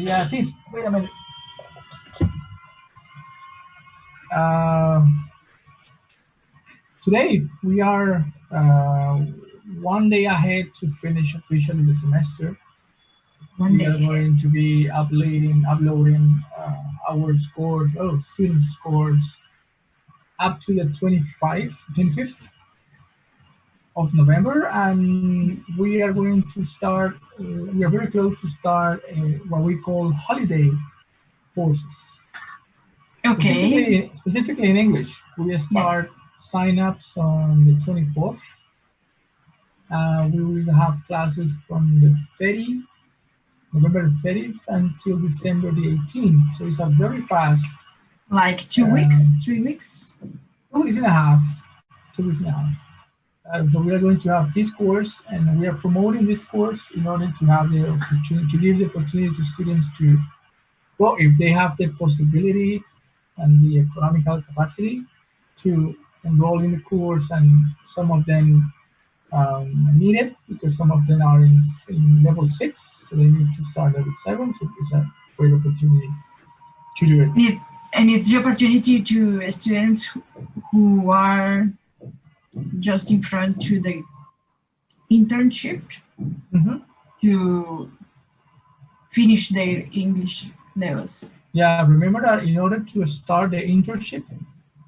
Yeah, sis, wait a minute. Uh, Today we are one day ahead to finish officially the semester. One We are day ahead. going to be uploading our scores, student scores, up to the 25th of November, and we are going to start. We are very close to start what we call holiday courses. Okay. Specifically in English, we start Yes. sign-ups on the 24th. We will have classes from the November 30th until December the 18th. So it's a very fast, Like two uh, weeks, 3 weeks. 2 weeks and a half, 2 weeks and a half. So we are going to have this course, and we are promoting this course in order to have the opportunity to give the opportunity to students to, well, if they have the possibility and the economical capacity to enroll in the course, and some of them need it because some of them are in level 6, so they need to start level 7. So it's a great opportunity to do it. And it's the opportunity to students who are just in front to the internship Hmm. to finish their English levels. Yeah, remember that in order to start the internship,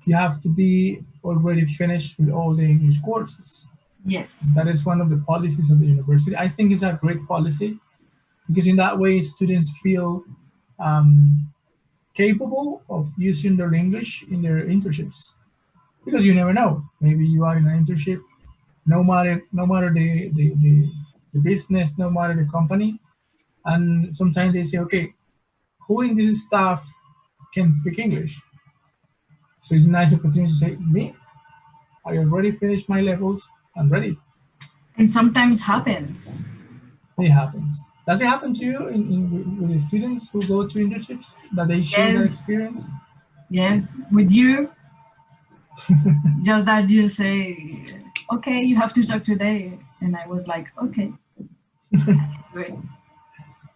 you have to be already finished with all the English courses. Yes. That is one of the policies of the university. I think it's a great policy because in that way students feel um, capable of using their English in their internships. Because you never know. Maybe you are in an internship, no matter the business, no matter the company, and sometimes they say, okay, who in this staff can speak English? So it's a nice opportunity to say, me, I already finished my levels, I'm ready. And sometimes happens. It happens. Does it happen to you with the students who go to internships that they share that Yes. experience? Yes. With you, just that you say, okay, you have to talk today. And I was like, okay, great.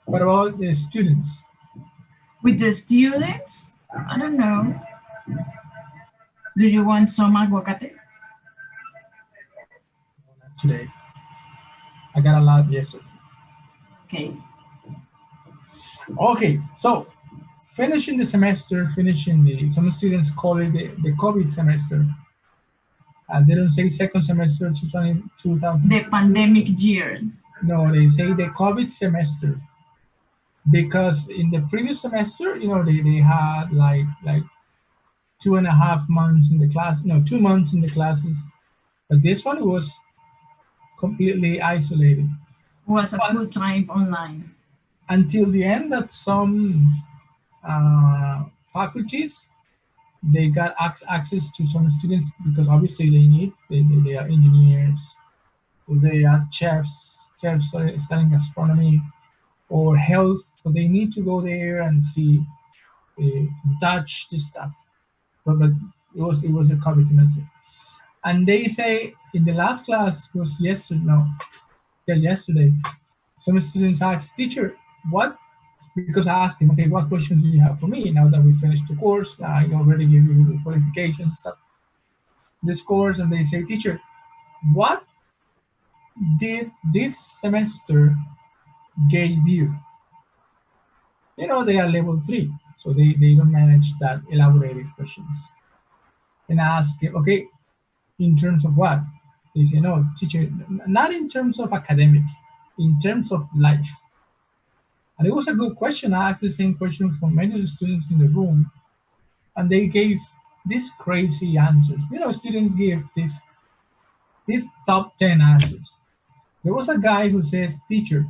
What about the students With the students, I don't know. Do you want some aguacate? today? I got a lot yesterday. Okay. Okay, so finishing the semester, finishing some students call it the COVID semester. They don't say second semester 2000, The pandemic year. no, they say the COVID semester because in the previous semester, they had like 2.5 months in the class, no, 2 months in the classes, but this one was completely isolated. Was a But full time online. until the end, that some faculties they got access to some students because obviously they are engineers, they are chefs studying astronomy or health, so they need to go there and see, touch this stuff. But it was a COVID semester, and they say in the last class was yesterday. No, yeah, yesterday. Some students asked teacher, "What?" Because I asked him, "Okay, what questions do you have for me now that we finished the course? I already gave you the qualifications stuff, this course." And they say, "Teacher, what did this semester gave you?" They are level 3, so they don't manage that elaborated questions. And I ask him, "Okay, in terms of what?" They say, "No, teacher, not in terms of academic, in terms of life." And it was a good question. I asked the same question for many of the students in the room, and they gave these crazy answers. Students give these top 10 answers. There was a guy who says, "Teacher,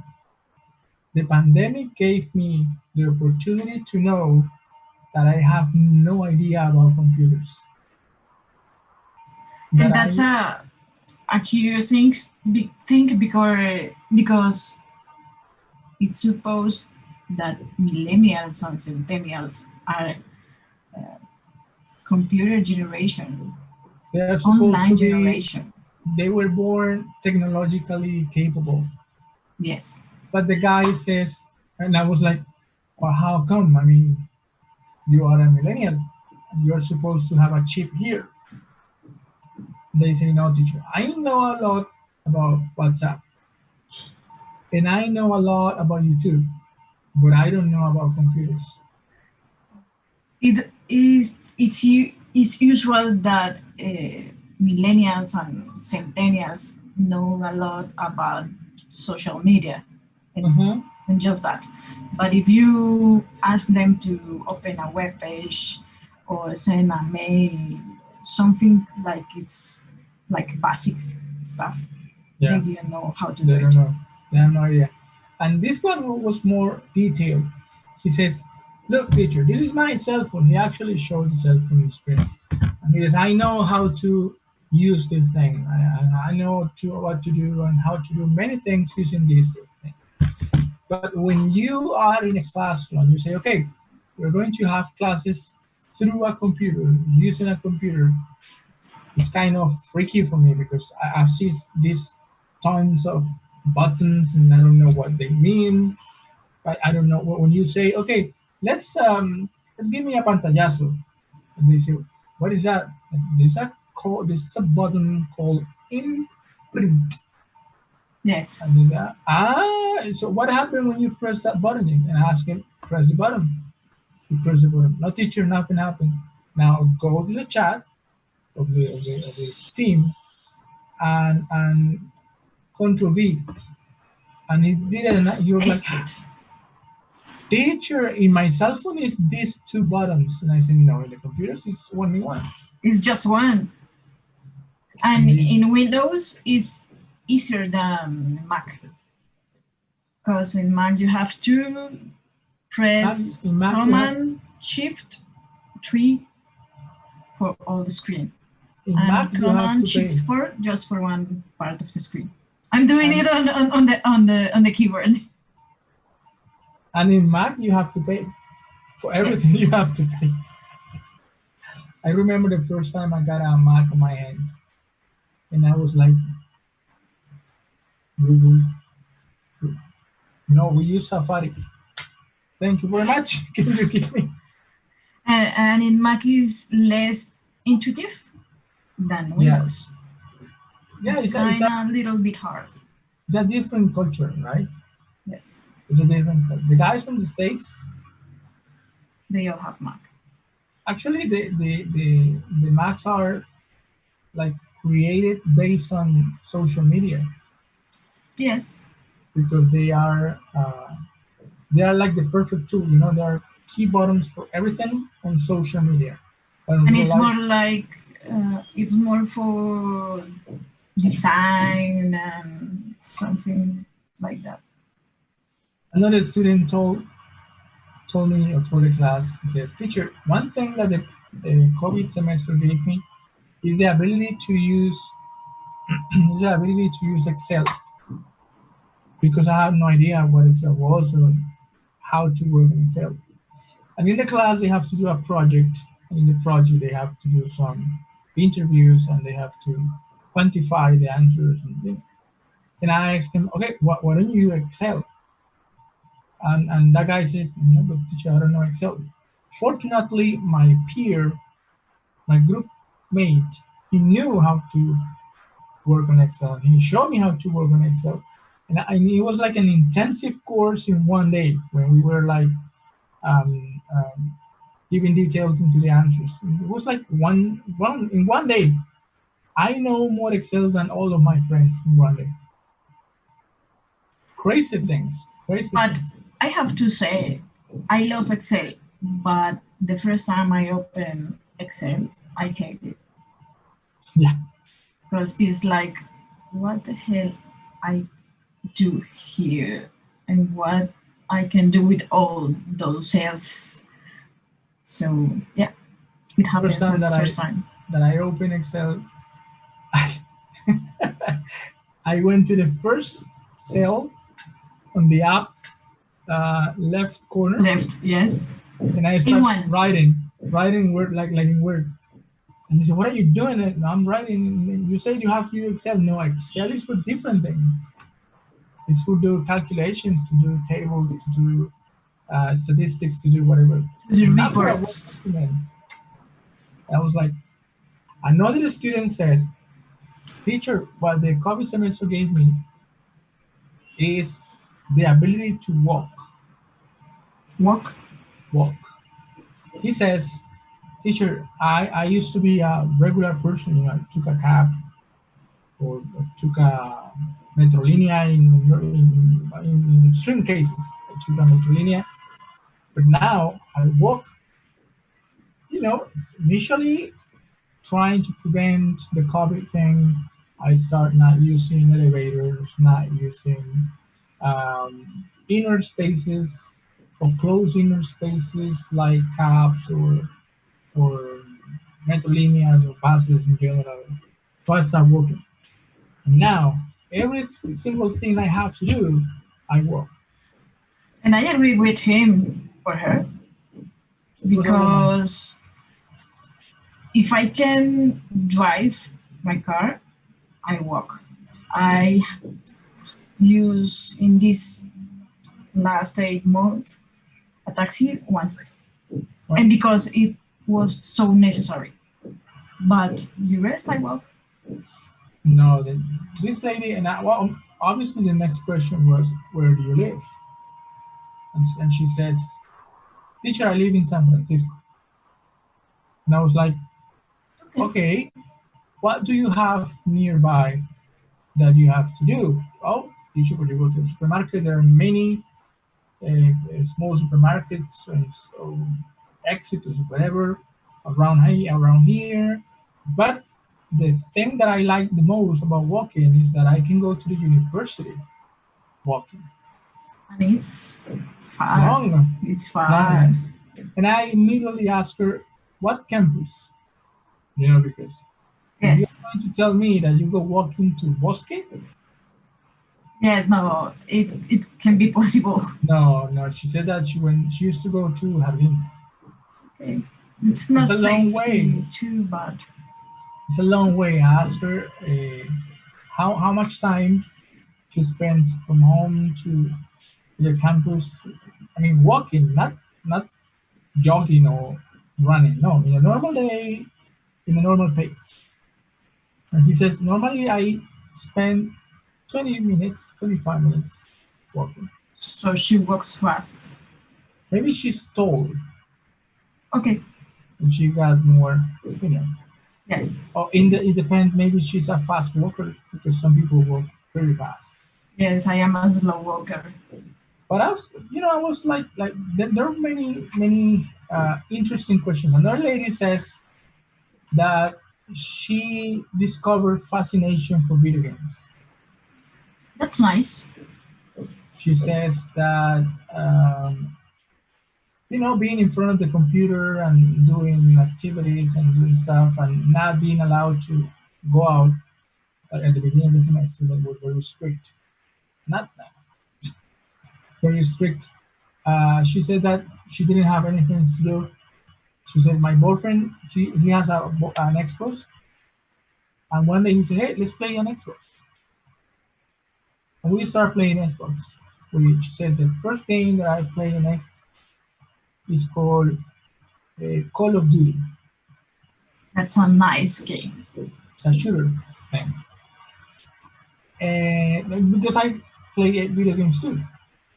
the pandemic gave me the opportunity to know that I have no idea about computers. That And that's I a curious thing because it's supposed that millennials and centennials are computer generation, they are supposed online to be generation. they were born technologically capable." Yes. But the guy says, and I was like, Well, how come? I mean, you are a millennial. You're supposed to have a chip here. They say, no, teacher. I know a lot about WhatsApp, and I know a lot about YouTube, but I don't know about computers. It's usual that millennials and centennials know a lot about social media and, Mm-hmm. and just that. But if you ask them to open a web page or send a mail, something like it's like basic stuff, they Yeah, didn't know how to do they it. don't know. They have no idea. And this one was more detailed. He says, look, teacher, this is my cell phone. He actually showed the cell phone on the screen. And he says, I know how to use this thing. I know what to do and how to do many things using this thing. But when you are in a classroom, you say, okay, we're going to have classes through a computer, using a computer. It's kind of freaky for me because I've seen these tons of buttons and I don't know what they mean. I don't know when you say, okay, let's give me a pantallazo, and they say, what is that? I said, This is a button called imprint. Yes. And they go, so what happened when you press that button? And I ask him, press the button. He pressed the button. No teacher, nothing happened. Now go to the chat of the team and Control V. And he did it, and he was like, Paste it. teacher, in my cell phone is these two buttons. And I said, no, in the computers it's only one. It's just one. And And this, in Windows, it's easier than Mac because in Mac you have to press In Mac you have Command Shift 3 for all the screen in Mac and you have Command to pay. Shift 4 just for one part of the screen. I'm doing it And on the keyboard. and in Mac you have to pay. For everything Yes. you have to pay. I remember the first time I got a Mac on my hands and I was like, Google, no, we use Safari. Thank you very much. Can you give me? And in Mac is less intuitive than Yes. Windows. Yeah, It's kind of a little bit hard. it's a different culture, right? Yes, It's a different culture. The guys from the States, they all have Mac. actually, the Macs are like created based on social media Yes, because they are like the perfect tool. You know, there are key buttons for everything on social media. But in and real it's life, more like it's more for design and something like that. another student told me or told the class, he says, teacher, one thing that the COVID semester gave me is the ability to use is the ability to use Excel because I had no idea what Excel was or how to work in Excel. And in the class, they have to do a project. And in the project, they have to do some interviews and they have to quantify the answers. And I asked him, okay, why don't you Excel? And that guy says, no, but teacher, I don't know Excel. Fortunately, my peer, my group mate, he knew how to work on Excel. And he showed me how to work on Excel. And it was like an intensive course in one day when we were like um, um, giving details into the answers. It was like one in one day. I know more Excel than all of my friends in one day. Crazy things, crazy But things. I have to say, I love Excel, but the first time I opened Excel, I hate it Yeah, because it's like, what the hell I do here and what I can do with all those cells. So yeah, it first happens time at the first time. that I opened Excel, I went to the first cell on the app left corner, Left, yes. and I In start one. writing word like in Word. And he said, "What are you doing?" And I'm writing. And you said you have to use Excel. No, Excel is for different things. It's to do calculations, to do tables, to do statistics to do whatever, The not for a work reports. document. I was like, another student said, teacher, what the COVID semester gave me is the ability to Walk. walk. He says, teacher, I used to be a regular person, I took a cab or took a Metrolinea in extreme cases. I took a Metrolinea, but now I walk, initially trying to prevent the COVID thing. I start not using elevators, not using inner spaces or closed inner spaces like cabs or metro líneas or buses in general. So I start walking. And now every single thing I have to do, I walk. And I agree with him or her She was a woman. because if I can drive my car, I walk. I use in this last 8 months a taxi once, Right? and because it was so necessary. But the rest I walk. No, this lady and well, obviously the next question was, where do you live? And she says, teacher, I live in San Francisco. And I was like, Okay. okay, what do you have nearby that you have to do? Oh, teacher, when you go to the supermarket, there are many small supermarkets and so exits or whatever around here. But the thing that I like the most about walking is that I can go to the university walking. And it's It's far. long, It's it's far. long. And I immediately asked her, what campus? Because if you're Yes. going to tell me that you go walking to Bosque, Yes, no, it can be possible. no, no. She said that she used to go to Jardín. Okay. It's It's not a long way. safety too bad. It's a long way. I asked her how much time she spent from home to the campus. I mean, walking, not jogging or running. No, in a normal day, in a normal pace. And she says normally I spend 20 minutes, 25 minutes walking. So she walks fast. Maybe she's tall Okay. and she got more, you know. Yes. Or it depends. Maybe she's a fast walker because some people walk very fast. Yes, I am a slow walker. But I was like there are many interesting questions. Another lady says that she discovered fascination for video games. That's nice. She says that being in front of the computer and doing activities and doing stuff and not being allowed to go out at the beginning of the semester that was very strict. Not very strict. She said that she didn't have anything to do. She said, my boyfriend, he has an Xbox. And one day he said, hey, let's play on Xbox. And we start playing Xbox. She says, the first game that I play on Xbox is called Call of Duty. That's a nice game. It's a shooter thing. And because I play video games too.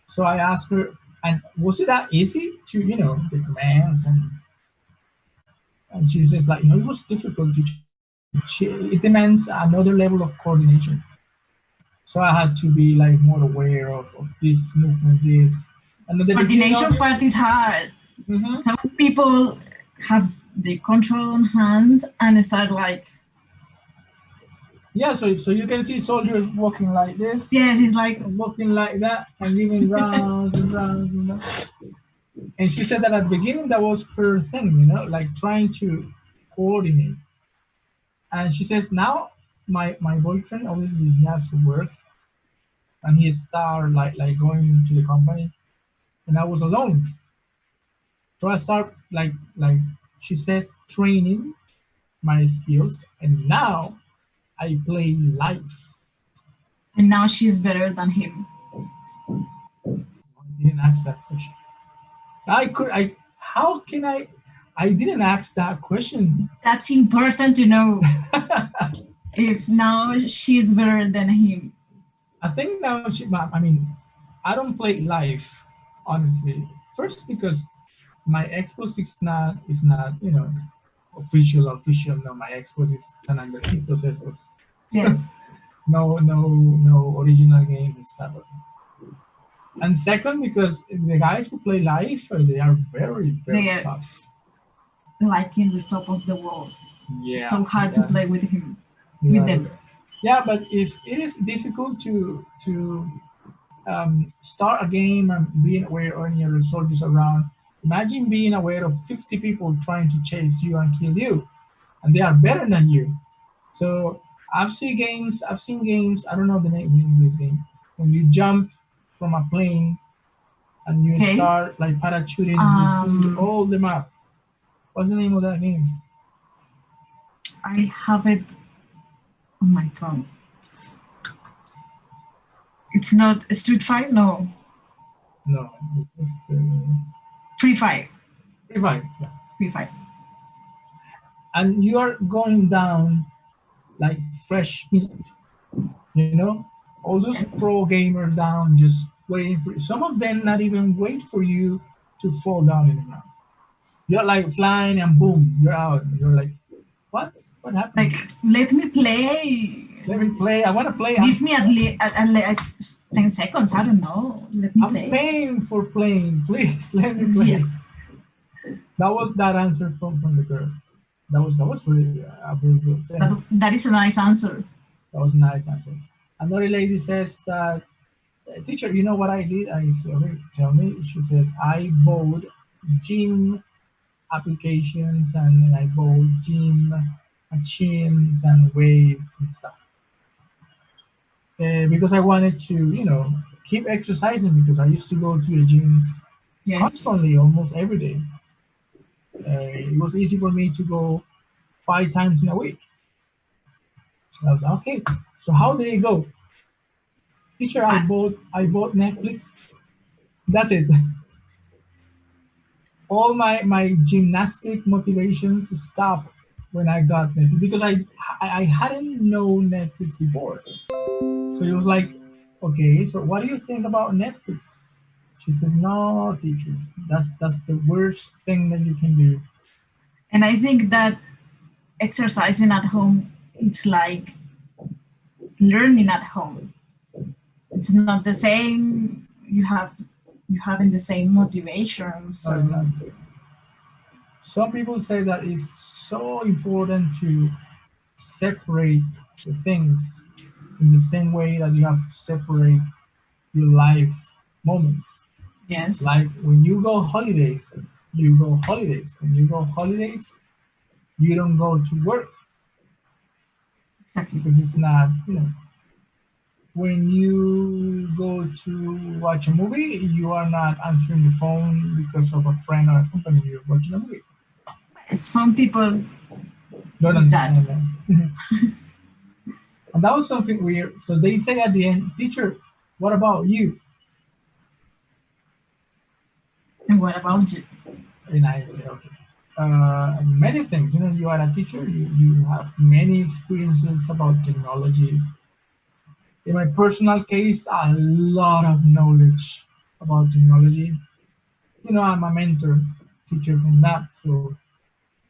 So I asked her, and was it that easy to, the commands and she says like, it was difficult to it demands another level of coordination. So I had to be like more aware of this movement, this. And at the beginning, Coordination obviously, part is hard. hmm Some people have the control on hands and start like, yeah. So you can see soldiers walking like this, yes, it's like, and walking like that, and giving rounds and rounds and rounds. And she said that at the beginning that was her thing, like trying to coordinate. And she says now my boyfriend obviously he has to work and he started like going to the company and I was alone. So I start like she says training my skills and now I play live. and now she's better than him. I didn't ask that question. I could. I. How can I? I didn't ask that question. That's important to know if now she's better than him. I think now she. I mean, I don't play live, honestly. First because my Xbox is not official. No, my Xbox is San Andresitos Xbox. Yes, No original game and stuff. And second because the guys who play live they are they very are tough. like in the top of the world. It's Yeah, so hard to yeah, play with him, they with are. them. Yeah, but if it is difficult to start a game and being aware of any other soldiers around, imagine being aware of 50 people trying to chase you and kill you, and they are better than you. So I've seen games. I've seen games. I don't know the name of this game. When you jump from a plane and you Okay. start like parachuting and you see Um, all the map. What's the name of that game? I have it on my phone. It's not Street Fighter, no. No, it's Free Fire. Revive. Yeah. Free Fire. And you are going down like fresh meat. You know, all those Yes. pro gamers down just waiting for you. Some of them not even wait for you to fall down in the ground. You're like flying and boom, you're out. You're like, what? What happened? Like, let me play. Let me play. I want to play. Give me at least 10 seconds. I don't know. Let me I'm play. paying for playing. Please let me play. Yes. That was that answer from the girl. That was really a very good thing. That is a nice answer. That was a nice answer. Another lady says that, teacher, you know what I did? I said, okay, tell me. She says, I bought gym applications and I bought gym machines and weights and stuff because I wanted to, keep exercising because I used to go to the gyms Yes. constantly, almost every day. It was easy for me to go 5 times in a week. I was like, okay. So how did it go? Teacher, I I, bought Netflix. That's it. All my gymnastic motivations stopped when I got Netflix because I hadn't known Netflix before. So it was like, okay, so what do you think about Netflix? She says, no, teacher, that's the worst thing that you can do. and I think that exercising at home, it's like learning at home. It's not the same. You having the same motivation. No, it's So not. Some people say that it's so important to separate the things in the same way that you have to separate your life moments. yes, Like when you go holidays, you go holidays. When you go holidays, you don't go to work exactly. because it's not, when you go to watch a movie, you are not answering the phone because of a friend or a company. You're watching a movie. Some people Don't do that. understand that. And that was something weird. So they say at the end, teacher, what about you? And what about you? And I say, okay. Many things. You are a teacher. You have many experiences about technology. In my personal case, a lot of knowledge about technology. I'm a mentor, teacher from that, so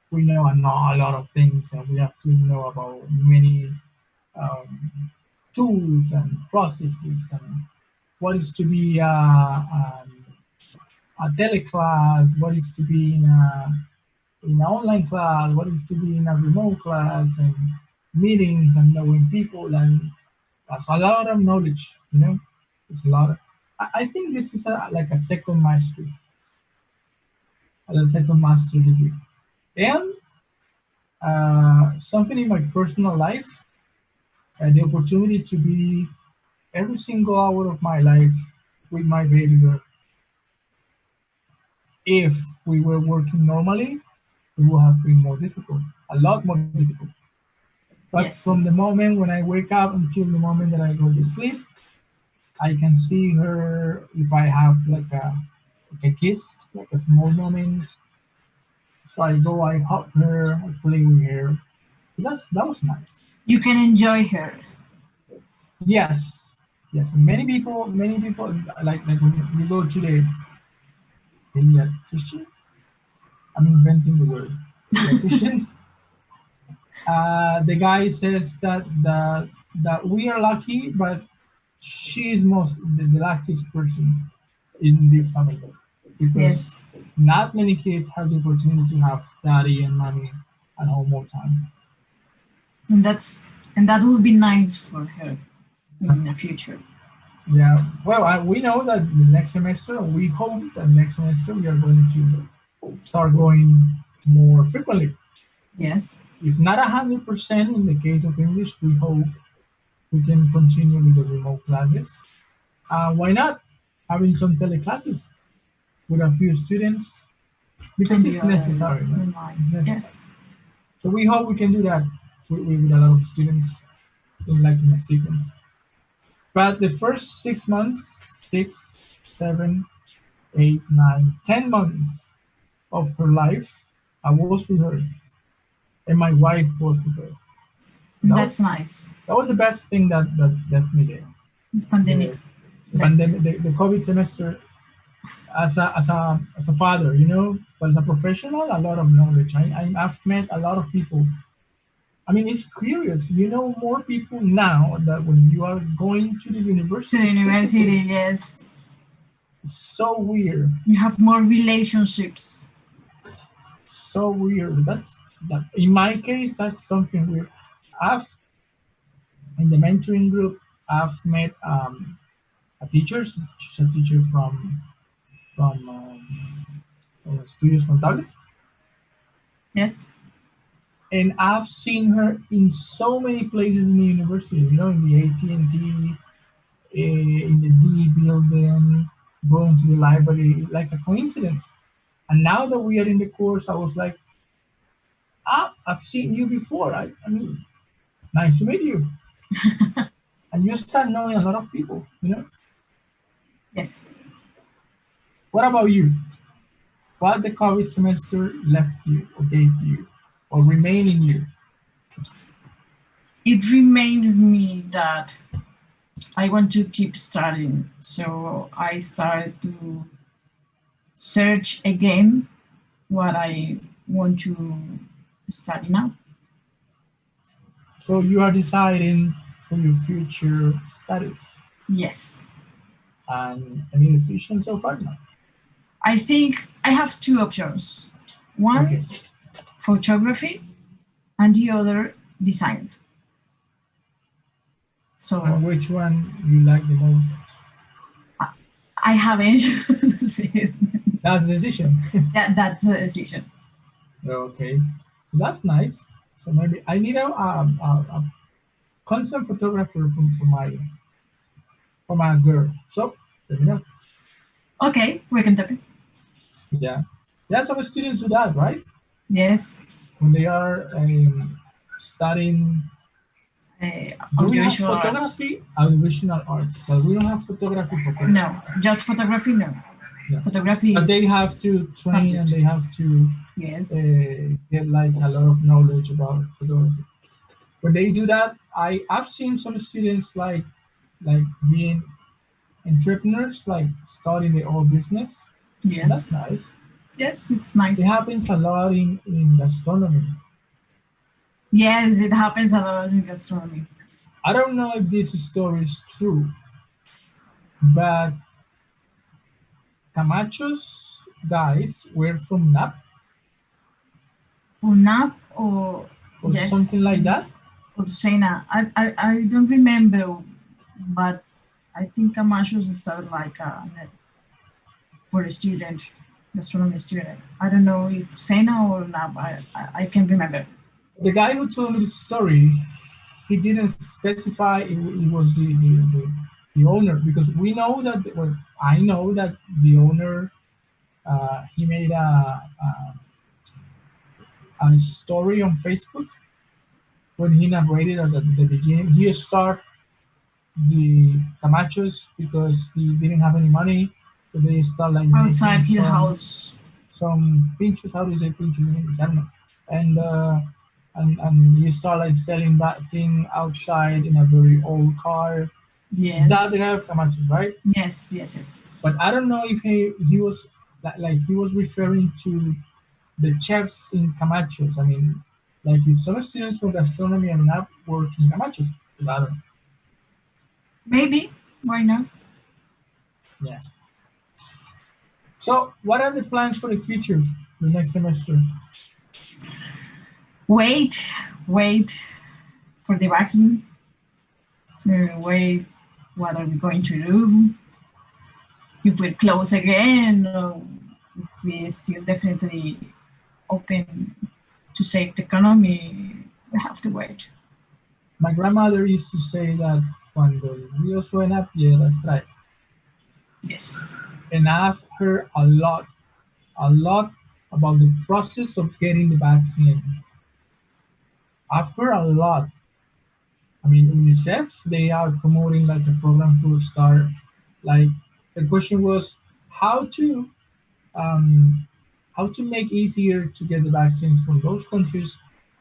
we know a lot of things, and we have to know about many tools and processes and what is to be a teleclass, what is to be in an online class, what is to be in a remote class, and meetings and knowing people, and that's a lot of knowledge. It's a lot. I think this is like a second master degree, and something in my personal life, the opportunity to be every single hour of my life with my baby girl. If we were working normally, it would have been more difficult, a lot more difficult. But Yes. from the moment when I wake up until the moment that I go to sleep, I can see her if I have like like a kiss, like a small moment. So I go, I hug her, I play with her. That was nice. You can enjoy her. Yes, yes. Many people like when you go to the pediatrician. I'm inventing the word pediatrician. The guy says that we are lucky, but she is most the luckiest person in this family because Yes, not many kids have the opportunity to have daddy and mommy at home all the time. and that will be nice for her in the future. Yeah, well, we know that the next semester, we hope that next semester we are going to start going more frequently. Yes, If not 100% in the case of English, we hope we can continue with the remote classes. Why not having some teleclasses with a few students because and the it's other necessary. No? online. It's necessary. Yes, So we hope we can do that with a lot of students in a sequence. But the first 6 months, 6, 7, 8, 9, 10 months of her life, I was with her, and my wife was with her. That that's was nice. that was the best thing that left me there. The Pandemics the left you. pandemic, the COVID semester, as a father, but as a professional, a lot of knowledge. I've met a lot of people. I mean, it's curious. You know more people now that when you are going to the To the university university, physically. yes. It's so weird. You have more relationships. So weird. That in my case, that's something weird. I've in the mentoring group, I've met a teacher. She's a teacher from Estudios Contables, Yes, and I've seen her in so many places in the university. In the AT&T, in the D building, going to the library, like a coincidence. And now that we are in the course, I was like, I've seen you before. I mean, nice to meet you. And you start knowing a lot of people. yes. What about you? What the COVID semester left you or gave you or remain in you? It reminded me that I want to keep studying. So I started to search again what I want to study now. So you are deciding for your future studies Yes. and any decision so far? No. I think I have two options. One, Okay. photography, and the other, design. So And which one you like the most? I haven't chosen. That's the decision. That's the decision. Okay. That's nice. So maybe I need a constant photographer for my girl. So let me know. Okay, we can talk. Yeah. Yeah, some students do that, right? Yes. When they are studying. Do we have Audiovisual arts. photography? Audiovisual arts, but we don't have photography. Photography. No, just photography. No, Yeah. photography But they is have to train and subject. they have to Yes. get like a lot of knowledge about photography. When they do that, I've seen some students like being entrepreneurs, like starting their own business. And that's Yes. nice. Yes, it's It nice. happens a lot in gastronomy. Yes, it happens a lot in gastronomy. I don't know if this story is true, but Camacho's guys were from NAP UNAP or or something yes, like that. or Sena. I don't remember, but I think Camachos started like for a student, gastronomy student. I don't know if Sena or UNAP. I can't remember. The guy who told me the story, he didn't specify it was the owner because we know that, well, I know that the owner, he made a story on Facebook when he narrated at the beginning. He started the Camachos because he didn't have any money. So they start like making Outside his house. some pinchos. How do you say pinchos in English? I don't know. And and you start like selling that thing outside in a very old car. Is that the Yes. guy of Camachos, right? Yes, yes, yes. But I don't know if he was like he was referring to the chefs in Camachos. I mean, like if some students from gastronomy and not work in Camachos. I don't know. Maybe. Why not? Yeah. So, what are the plans for the future for the next semester? Wait, wait for the vaccine. Wait, what are we going to do? If we're close again, if we still definitely open to save the economy, we have to wait. My grandmother used to say that cuando el río suena, piedras trae. Yes. And I've heard a lot about the process of getting the vaccine. I've heard a lot. I mean, UNICEF, they are promoting like a program for start. Like the question was how to um, how to make easier to get the vaccines from those countries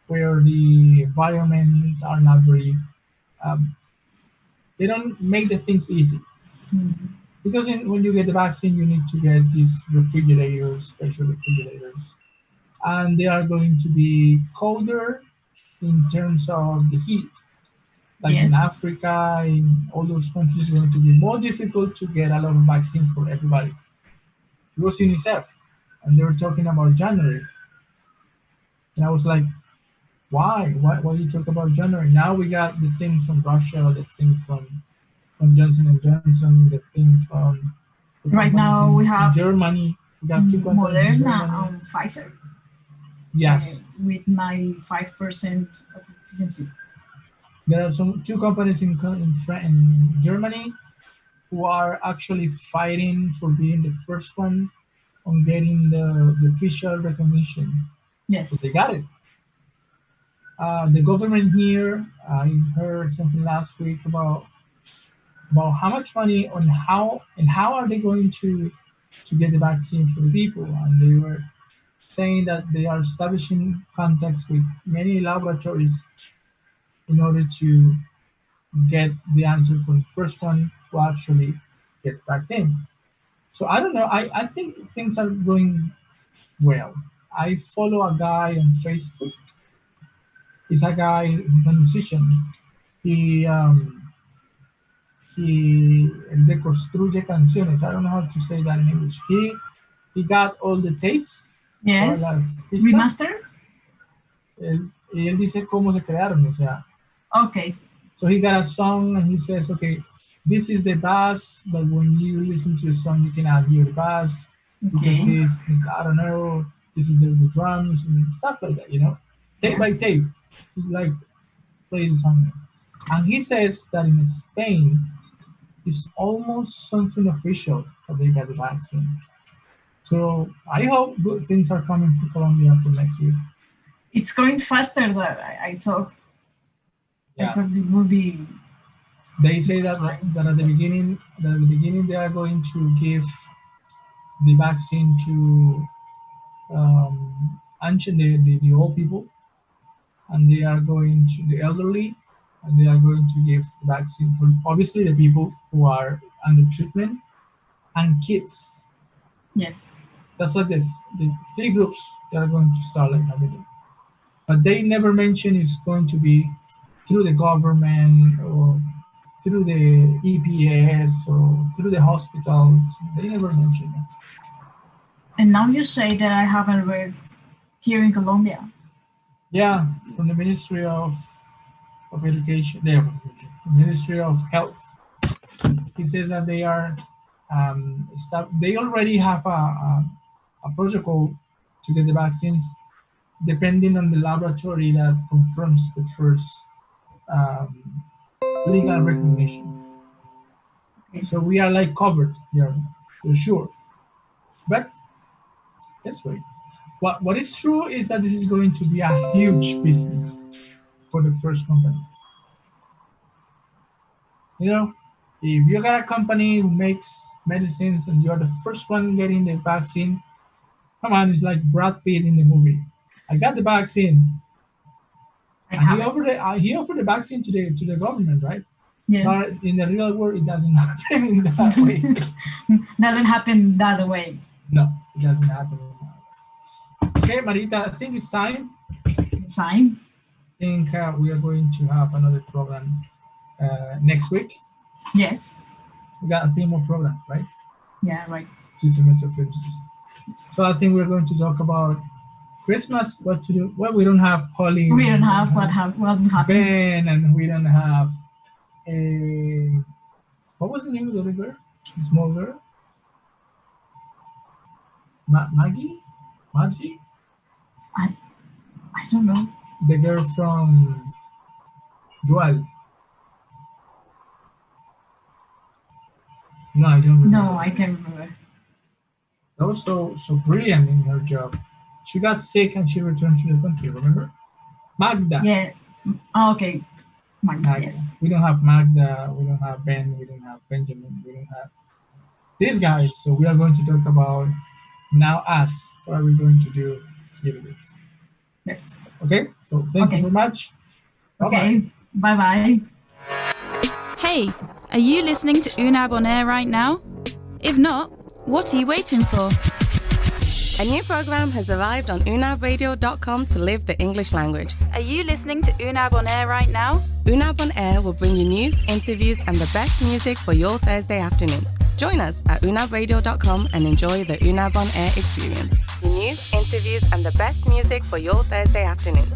where the environments are not very um, they don't make the things easy Mhm. because when you get the vaccine you need to get these refrigerators, special refrigerators, and they are going to be colder in terms of the heat. Like in Yes. Africa, in all those countries, it's going to be more difficult to get a lot of vaccines for everybody. It was UNICEF, and they were talking about January, and I was like, why? Why you talk about January? Now we got the things from Russia, the thing from Johnson and Johnson, the thing from the Right companies now we in have Germany. We got two companies in Moderna Germany. and Pfizer Yes, with 95% of efficiency. there are some two companies in Germany who are actually fighting for being the first one on getting the official recognition. So Yes. they got it. The government here, I heard something last week about how much money on how are they going to get the vaccine for the people, and they were saying that they are establishing contacts with many laboratories in order to get the answer from the first one who actually gets vaccine. So I don't know. I think things are going well. I follow a guy on Facebook. He's a musician. He he deconstruye canciones. I don't know how to say that in English. He got all the tapes, todas Yes. las pistas. Remaster? Y él dice cómo se crearon. O sea, Okay. so he got a song and he says, okay, this is the bass, but when you listen to the song, you cannot hear the bass because Okay. I don't know, this is the drums and stuff like that, tape Yeah. by tape. He like plays the song. And he says that in Spain, it's almost something official that they got the vaccine. So I hope good things are coming for Colombia for next year. It's going faster than I thought. I Yeah, thought it would be they say more time. that at the beginning they are going to give the vaccine to ancient the old people, and they are going to the elderly, and they are going to give the vaccine for obviously the people who are under treatment and kids. Yes. That's like this. The three groups that are going to start like having it. But they never mention it's going to be through the government or through the EPS or through the hospitals. They never mention it. And now you say that I haven't read here in Colombia. Yeah, from the Ministry of Education, there, the Ministry of Health. He says that they are they already have a protocol to get the vaccines depending on the laboratory that confirms the first um, legal recognition. Okay. So we are like covered. You're sure. But let's wait. What is true is that this is going to be a huge business for the first company. You know, If you got a company who makes medicines and you're the first one getting the vaccine, come on, it's like Brad Pitt in the movie. I got the vaccine, I and have it. he offered the vaccine to the government, right? Yes. But in the real world, it doesn't happen in that way. Doesn't happen that way. No, it doesn't happen in that way. Okay, Marita, I think it's time. Sign. I think we are going to have another program next week. Yes. We got 3 more programs, right? Yeah, right. 2 semester finishes. Yes. So I think we're going to talk about Christmas. What to do? Well, we don't have Holly. We don't have what happened. Ben, and we don't have a. What was the name of the other girl? The small girl. Maggie. Maggie. I I don't know. The girl from Dual. No, I don't remember. No, I can't remember. That was so brilliant in her job. She got sick and she returned to the country. Remember? Magda. Yeah. Oh, okay. Magda. Yes. We don't have Magda. We don't have Ben. We don't have Benjamin. We don't have these guys. So we are going to talk about now us. What are we going to do here with this? Yes. Okay. So thank you very much. Bye-bye. Okay. Bye bye. Hey, are you listening to UnabOnAir on Air right now? If not, what are you waiting for? A new program has arrived on UnabRadio.com to live the English language. Are you listening to UnabOnAir on Air right now? Unab on Air will bring you news, interviews, and the best music for your Thursday afternoon. Join us at UnabRadio.com and enjoy the Unab on Air experience. News, interviews, and the best music for your Thursday afternoon.